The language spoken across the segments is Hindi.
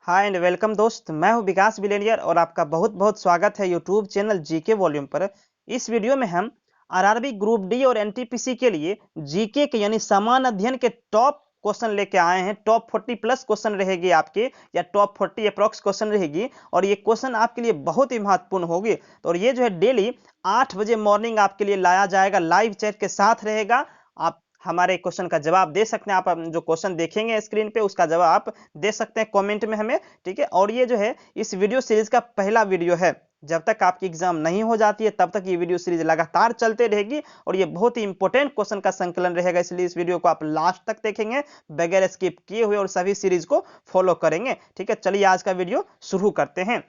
हाय एंड वेलकम दोस्त, मैं हूं विकास बिलेनियर और आपका बहुत बहुत स्वागत है यूट्यूब चैनल जीके वॉल्यूम पर। इस वीडियो में हम आरआरबी ग्रुप डी और एनटीपीसी के लिए जीके के यानी सामान्य अध्ययन के टॉप क्वेश्चन लेके आए हैं। टॉप 40 प्लस क्वेश्चन रहेगी आपके, या टॉप 40 अप्रॉक्स क्वेश्चन रहेगी, और ये क्वेश्चन आपके लिए बहुत ही महत्वपूर्ण होगी। तो और ये जो है डेली 8 बजे मॉर्निंग आपके लिए लाया जाएगा, लाइव चैट के साथ रहेगा। आप हमारे क्वेश्चन का जवाब दे सकते हैं। आप जो क्वेश्चन देखेंगे स्क्रीन पे उसका जवाब आप दे सकते हैं कमेंट में हमें, ठीक है। और ये जो है इस वीडियो सीरीज का पहला वीडियो है। जब तक आपकी एग्जाम नहीं हो जाती है तब तक ये वीडियो सीरीज लगातार चलते रहेगी, और ये बहुत ही इंपॉर्टेंट क्वेश्चन का संकलन रहेगा, इसलिए इस वीडियो को आप लास्ट तक देखेंगे बगैर स्किप किए हुए, और सभी सीरीज को फॉलो करेंगे, ठीक है। चलिए आज का वीडियो शुरू करते हैं।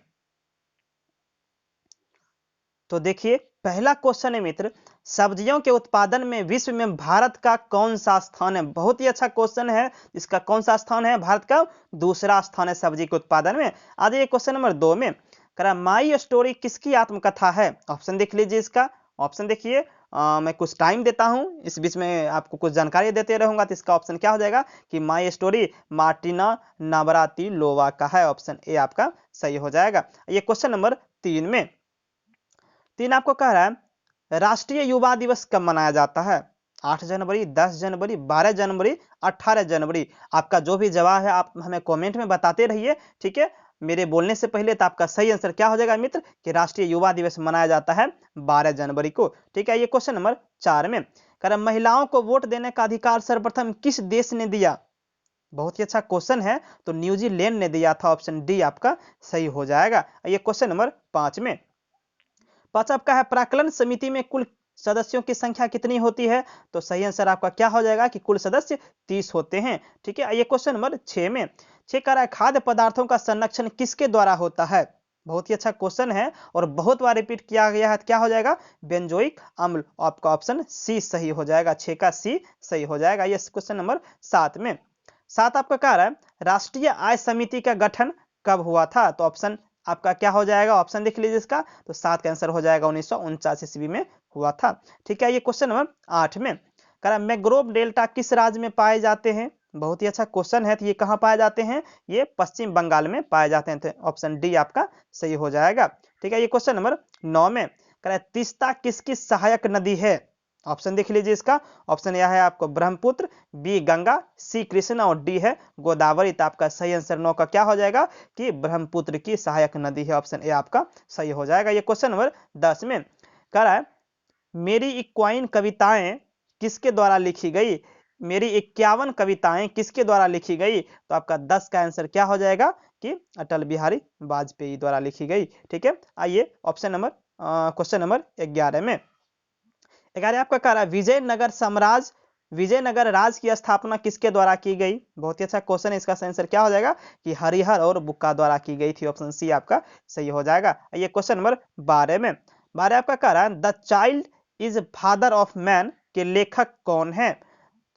तो देखिए पहला क्वेश्चन है मित्र, सब्जियों के उत्पादन में विश्व में भारत का कौन सा स्थान है। बहुत ही अच्छा क्वेश्चन है। इसका कौन सा स्थान है? भारत का दूसरा स्थान है सब्जी के उत्पादन में। आज ये क्वेश्चन नंबर 2 में करा, माई स्टोरी किसकी आत्मकथा है? ऑप्शन देख लीजिए इसका। ऑप्शन देखिए, मैं कुछ टाइम देता हूं, इस बीच में आपको कुछ जानकारी देते रहूंगा। तो इसका ऑप्शन क्या हो जाएगा कि माई स्टोरी मार्टिना नावरातिलोवा का है। ऑप्शन ए आपका सही हो जाएगा। ये क्वेश्चन नंबर 3 में, 3 आपको कह रहा है राष्ट्रीय युवा दिवस कब मनाया जाता है? 8 जनवरी, 10 जनवरी, 12 जनवरी, 18 जनवरी। आपका जो भी जवाब है आप हमें कमेंट में बताते रहिए, ठीक है। मेरे बोलने से पहले तो आपका सही आंसर क्या हो जाएगा मित्र कि राष्ट्रीय युवा दिवस मनाया जाता है 12 जनवरी को, ठीक है। ये क्वेश्चन नंबर 4 में कह रहा है महिलाओं को वोट देने का अधिकार सर्वप्रथम किस देश ने दिया? बहुत ही अच्छा क्वेश्चन है। तो न्यूजीलैंड ने दिया था। ऑप्शन डी आपका सही हो जाएगा। ये क्वेश्चन नंबर 5 में, 5 आपका है प्राक्कलन समिति में कुल सदस्यों की संख्या कितनी होती है? तो सही आंसर आपका क्या हो जाएगा कि कुल सदस्य 30 होते हैं, ठीक है। ये क्वेश्चन नंबर 6 में, 6 कह रहा है खाद्य पदार्थों का संरक्षण किसके द्वारा होता है? बहुत ही अच्छा क्वेश्चन है और बहुत बार रिपीट किया गया है। क्या हो जाएगा? बेंजोइक अम्ल। आपका ऑप्शन सी सही हो जाएगा। 6 का सी सही हो जाएगा। ये क्वेश्चन नंबर 7 में, 7 आपका कह रहा है राष्ट्रीय आय समिति का गठन कब हुआ था? तो ऑप्शन आपका क्या हो जाएगा? ऑप्शन देख लीजिए इसका। तो 7 का आंसर हो जाएगा 1949 ईस्वी में हुआ था, ठीक है। ये क्वेश्चन नंबर 8 में कह रहा है मैंग्रोव डेल्टा किस राज्य में पाए जाते हैं? बहुत ही अच्छा क्वेश्चन है। तो ये कहाँ पाए जाते हैं? ये पश्चिम बंगाल में पाए जाते हैं। तो ऑप्शन डी आपका सही हो जाएगा, ठीक है। ये क्वेश्चन नंबर 9 में कह रहा है तीस्ता किसकी सहायक नदी है? ऑप्शन देख लीजिए इसका। ऑप्शन यह है आपको ब्रह्मपुत्र, बी गंगा, सी कृष्णा, और डी है गोदावरी। तो आपका सही आंसर 9 का क्या हो जाएगा कि ब्रह्मपुत्र की सहायक नदी है। ऑप्शन ए आपका सही हो जाएगा। ये क्वेश्चन नंबर 10 में कह रहा है मेरी इक्वाइन कविताएं किसके द्वारा लिखी गई? मेरी 51 कविताएं किसके द्वारा लिखी गई? तो आपका 10 का आंसर क्या हो जाएगा कि अटल बिहारी वाजपेयी द्वारा लिखी गई, ठीक है। आइए ऑप्शन नंबर क्वेश्चन नंबर 11 में, 11 आपका कह रहा है विजयनगर साम्राज्य, विजयनगर राज की स्थापना किसके द्वारा की गई? बहुत ही अच्छा क्वेश्चन है। इसका आंसर क्या हो जाएगा कि हरिहर और बुक्का द्वारा की गई थी। ऑप्शन सी आपका सही हो जाएगा। ये क्वेश्चन नंबर 12 में, 12 आपका कह रहा है the child is father of man के लेखक कौन है?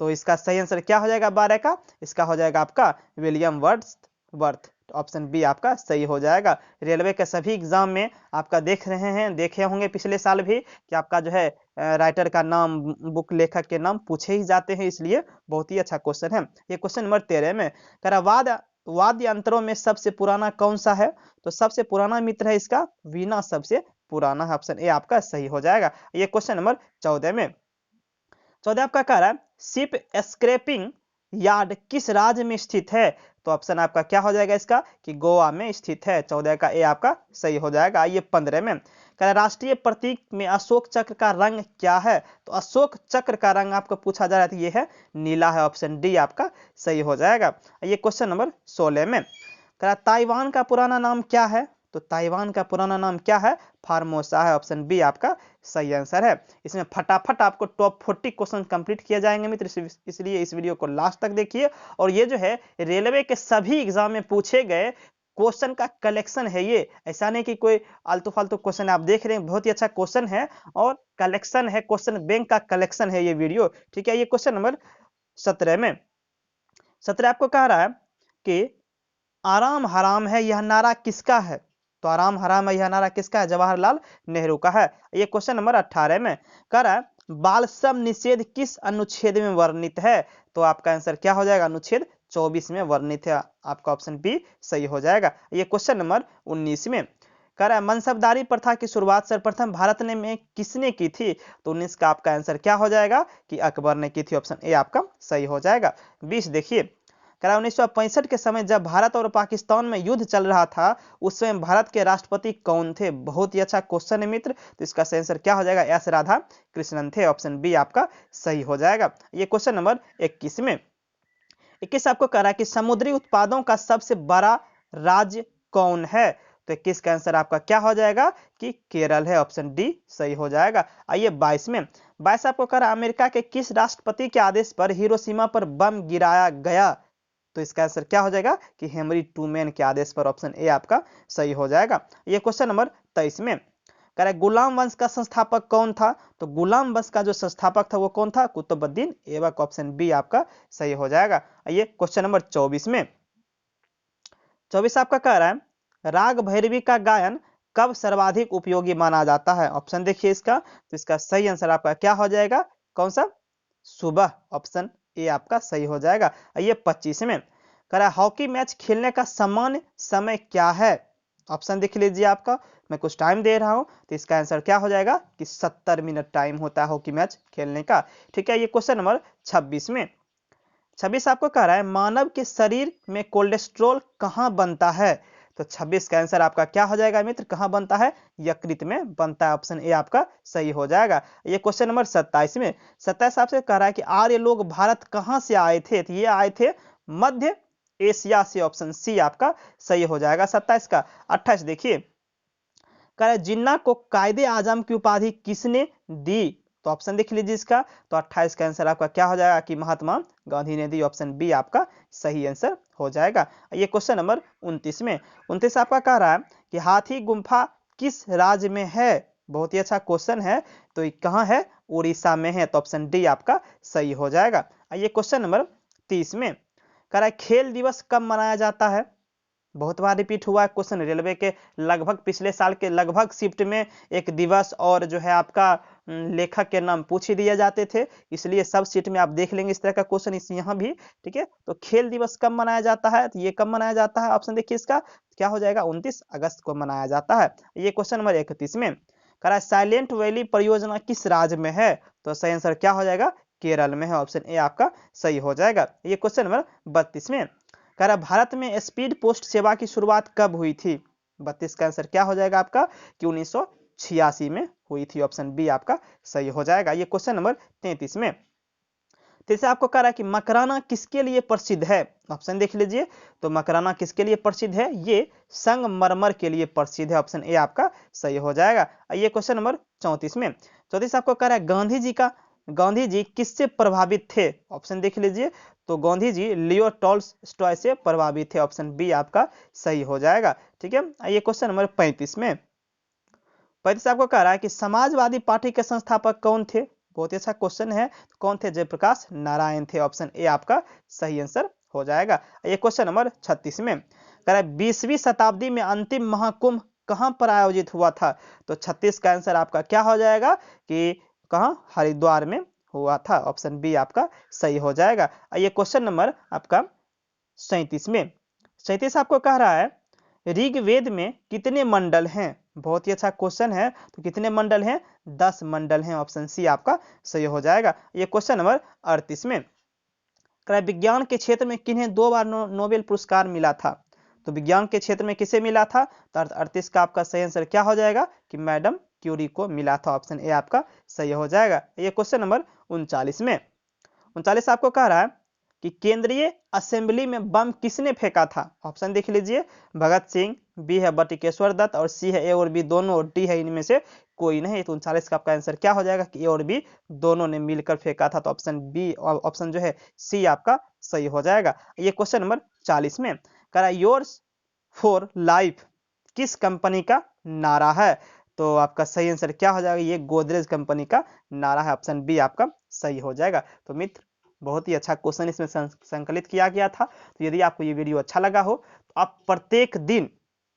तो इसका सही आंसर क्या हो जाएगा 12 का? इसका हो जाएगा आपका विलियम वर्थ। ऑप्शन बी आपका सही हो जाएगा। रेलवे के सभी एग्जाम में आपका देख रहे हैं, देखे होंगे पिछले साल भी कि आपका जो है राइटर का नाम, बुक लेखक के नाम पूछे ही जाते हैं, इसलिए बहुत ही अच्छा क्वेश्चन है। ये क्वेश्चन नंबर 13 में कह रहा वाद्य यंत्रों में सबसे पुराना कौन सा है? तो सबसे पुराना मित्र है इसका वीणा सबसे पुराना है। ऑप्शन ए आपका सही हो जाएगा। ये क्वेश्चन नंबर 14 में, 14 आपका कह रहा है शिप स्क्रैपिंग यार्ड किस राज्य में स्थित है? तो ऑप्शन आपका क्या हो जाएगा इसका कि गोवा में स्थित है। 14 का ए आपका सही हो जाएगा। आइए 15 में कह रहा है राष्ट्रीय प्रतीक में अशोक चक्र का रंग क्या है? तो अशोक चक्र का रंग आपको पूछा जा रहा है तो ये है नीला है। ऑप्शन डी आपका सही हो जाएगा। ये क्वेश्चन नंबर 16 में कह रहा है ताइवान का पुराना नाम क्या है? तो ताइवान का पुराना नाम क्या है? फार्मोसा है। ऑप्शन बी आपका सही आंसर है। इसमें फटाफट आपको टॉप 40 क्वेश्चन कंप्लीट किया जाएंगे मित्र, इसलिए इस वीडियो को लास्ट तक देखिए। और ये जो है रेलवे के सभी एग्जाम में पूछे गए क्वेश्चन का कलेक्शन है ये, ऐसा नहीं कि कोई आलतू फालतू क्वेश्चन आप देख रहे हैं। बहुत ही अच्छा क्वेश्चन है और कलेक्शन है, क्वेश्चन बैंक का कलेक्शन है ये वीडियो, ठीक है। ये क्वेश्चन नंबर 17 में, 17 आपको कह रहा है कि आराम हराम है यह नारा किसका है? तो आराम हराम है यह नारा किसका है? जवाहरलाल नेहरू का है। ये क्वेश्चन नंबर 18 में कह रहा है बाल श्रम निषेध किस अनुच्छेद में वर्णित है? तो आपका आंसर क्या हो जाएगा? अनुच्छेद 24 में वर्णित है। आपका ऑप्शन बी सही हो जाएगा। ये क्वेश्चन नंबर 19 में कह रहा है मनसबदारी प्रथा की शुरुआत सर्वप्रथम भारत ने में किसने की थी? तो 19 का आपका आंसर क्या हो जाएगा कि अकबर ने की थी। ऑप्शन ए आपका सही हो जाएगा। 20 देखिए कह रहा 1965 के समय जब भारत और पाकिस्तान में युद्ध चल रहा था उस समय भारत के राष्ट्रपति कौन थे? बहुत ही अच्छा क्वेश्चन है मित्र। तो इसका आंसर क्या हो जाएगा? एस राधा कृष्णन थे। ऑप्शन बी आपका सही हो जाएगा। ये क्वेश्चन नंबर 21 में 21 आपको कह रहा है कि समुद्री उत्पादों का सबसे बड़ा राज्य कौन है? तो 21 का आंसर आपका क्या हो जाएगा कि केरल है। ऑप्शन डी सही हो जाएगा। आइए 22 में 22 आपको कह रहा है अमेरिका के किस राष्ट्रपति के आदेश पर हिरोशिमा पर बम गिराया गया? तो इसका आंसर क्या हो जाएगा कि हेनरी ट्रूमैन के आदेश पर। ऑप्शन ए आपका सही हो जाएगा। ये क्वेश्चन नंबर 23 में कह रहा है गुलाम वंश का संस्थापक कौन था? तो गुलाम वंश का जो संस्थापक था वो कौन था? कुतुबुद्दीन ऐबक। ऑप्शन बी आपका सही हो जाएगा। ये क्वेश्चन नंबर 24 में 24 आपका कह रहा है राग भैरवी का गायन कब सर्वाधिक उपयोगी माना जाता है? ऑप्शन देखिए इसका। तो इसका सही आंसर आपका क्या हो जाएगा? कौन सा? सुबह। ऑप्शन ए आपका सही हो जाएगा। ये 25 में कह रहा है हॉकी मैच खेलने का सामान्य समय क्या है? ऑप्शन देख लीजिए आपका। मैं कुछ टाइम दे रहा हूं तो इसका आंसर क्या हो जाएगा कि 70 मिनट टाइम होता है हॉकी मैच खेलने का। ठीक है। ये क्वेश्चन नंबर 26 में 26 आपको कह रहा है मानव के शरीर में कोलेस्ट्रॉल कहाँ बनता है? तो 26 का आंसर आपका क्या हो जाएगा मित्र? कहाँ बनता है? यकृत में बनता है। ऑप्शन ए आपका सही हो जाएगा। ये क्वेश्चन नंबर 27 में 27 आपसे कह रहा है कि आर्य लोग भारत कहाँ से आए थे? तो ये आए थे मध्य एशिया से। ऑप्शन सी आपका सही हो जाएगा 27 का। 28 देखिए कह रहा है जिन्ना को कायदे आजम की उपाधि किसने दी? तो ऑप्शन देख लीजिए इसका। तो 28 का आंसर आपका क्या हो जाएगा कि महात्मा गांधी ने दी। ऑप्शन बी आपका सही आंसर हो जाएगा। ये क्वेश्चन नंबर 29 में 29 आपका कह रहा है कि हाथी गुम्फा किस राज्य में है? बहुत ही अच्छा क्वेश्चन है। तो ये कहाँ है? उड़ीसा में है। तो ऑप्शन डी आपका सही हो जाएगा। ये क्वेश्चन नंबर 30 में कह रहा है खेल दिवस कब मनाया जाता है? बहुत बार रिपीट हुआ है क्वेश्चन। रेलवे के लगभग पिछले साल के लगभग शिफ्ट में एक दिवस और जो है आपका लेखक के नाम पूछ ही दिए जाते थे, इसलिए सब सीट में आप देख लेंगे इस तरह का क्वेश्चन इस यहाँ भी। ठीक है। तो खेल दिवस कब मनाया जाता है? तो ये कब मनाया जाता है? ऑप्शन देखिए इसका क्या हो जाएगा? 29 अगस्त को मनाया जाता है। ये क्वेश्चन नंबर 31 में कह रहा है साइलेंट वैली परियोजना किस राज्य में है? तो सही आंसर क्या हो जाएगा? केरल में है। ऑप्शन ए आपका सही हो जाएगा। ये क्वेश्चन नंबर 32 में कह रहा भारत में स्पीड पोस्ट सेवा की शुरुआत कब हुई थी? 32 का आंसर क्या हो जाएगा आपका कि 1986 में हुई थी। ऑप्शन बी आपका सही हो जाएगा। ये क्वेश्चन नंबर 33 में जैसे आपको कह रहा है कि मकराना किसके लिए प्रसिद्ध है? ऑप्शन देख लीजिए। तो मकराना किसके लिए प्रसिद्ध है? ये संगमरमर के लिए प्रसिद्ध है। ऑप्शन ए आपका सही हो जाएगा। ये क्वेश्चन नंबर 34 में 34 आपको कह रहा है गांधी जी किससे प्रभावित थे? ऑप्शन देख लीजिए। तो गांधी जी लियो टॉल्स्टॉय से प्रभावित थे। ऑप्शन बी आपका सही हो जाएगा। ठीक है। ये क्वेश्चन नंबर 35 में 35 आपको कह रहा है कि समाजवादी पार्टी के संस्थापक कौन थे? बहुत ही अच्छा क्वेश्चन है। कौन थे? जयप्रकाश नारायण थे। ऑप्शन ए आपका सही आंसर हो जाएगा। ये क्वेश्चन नंबर 36 में कह रहा है 20वीं शताब्दी में अंतिम महाकुंभ कहां पर आयोजित हुआ था? तो 36 का आंसर आपका क्या हो जाएगा कि कहां? हरिद्वार में हुआ था। ऑप्शन बी आपका सही हो जाएगा। ये क्वेश्चन नंबर आपका 37 में 37 आपको कह रहा है ऋग्वेद में कितने मंडल हैं? बहुत ही अच्छा क्वेश्चन है। तो कितने मंडल हैं? 10 मंडल हैं। ऑप्शन सी आपका सही हो जाएगा। ये क्वेश्चन नंबर 38 में विज्ञान के क्षेत्र में किन्हें 2 बार नोबेल पुरस्कार मिला था? तो विज्ञान के क्षेत्र में किसे मिला था? तो 38 का आपका सही आंसर क्या हो जाएगा कि मैडम क्यूरी को मिला था। ऑप्शन ए आपका सही हो जाएगा। ये क्वेश्चन नंबर 39 में 39 आपको कह रहा है कि केंद्रीय असेंबली में बम किसने फेंका था? ऑप्शन देख लीजिए। भगत सिंह, बी है बटुकेश्वर दत्त और सी है ए और बी दोनों और डी है इनमें से कोई नहीं। तो 39 का आपका आंसर क्या हो जाएगा कि ए और बी दोनों ने मिलकर फेंका था। तो ऑप्शन बी ऑप्शन जो है सी आपका सही हो जाएगा। ये क्वेश्चन नंबर 40 में कह रहा है योर्स फॉर लाइफ किस कंपनी का नारा है? तो आपका सही आंसर क्या हो जाएगा? ये गोदरेज कंपनी का नारा है। ऑप्शन बी आपका सही हो जाएगा। तो मित्र बहुत ही अच्छा क्वेश्चन इसमें संकलित किया गया था। तो यदि आपको ये वीडियो अच्छा लगा हो तो आप प्रत्येक दिन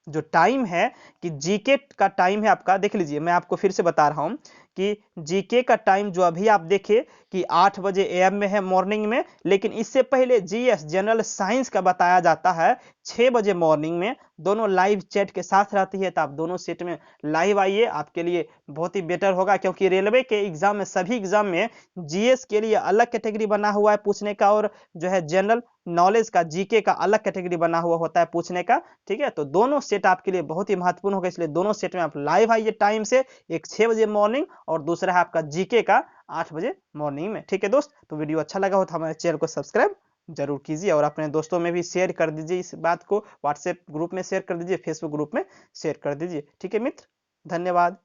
जो टाइम है कि जीके का टाइम है आपका देख लीजिए। मैं आपको फिर से बता रहा हूं कि जीके का टाइम जो अभी आप देखिए कि 8 बजे एएम में है मॉर्निंग में, लेकिन इससे पहले जीएस जनरल साइंस का बताया जाता है 6 बजे मॉर्निंग में। दोनों लाइव चैट के साथ रहती है, तो आप दोनों सेट में लाइव आइए, आपके लिए बहुत ही बेटर होगा। क्योंकि रेलवे के एग्जाम में, सभी एग्जाम में जीएस के लिए अलग कैटेगरी बना हुआ है पूछने का, और जो है जनरल नॉलेज का, जीके का अलग कैटेगरी बना हुआ होता है पूछने का। ठीक है, तो दोनों सेट आपके लिए बहुत ही महत्वपूर्ण होगा, इसलिए दोनों सेट में आप लाइव आइए टाइम से। एक 6 बजे मॉर्निंग और दूसरा है आपका जीके का 8 बजे मॉर्निंग में। ठीक है दोस्त, तो वीडियो अच्छा लगा हो तो हमारे चैनल को सब्सक्राइब जरूर कीजिए और अपने दोस्तों में भी शेयर कर दीजिए। इस बात को व्हाट्सएप ग्रुप में शेयर कर दीजिए, फेसबुक ग्रुप में शेयर कर दीजिए। ठीक है मित्र, धन्यवाद।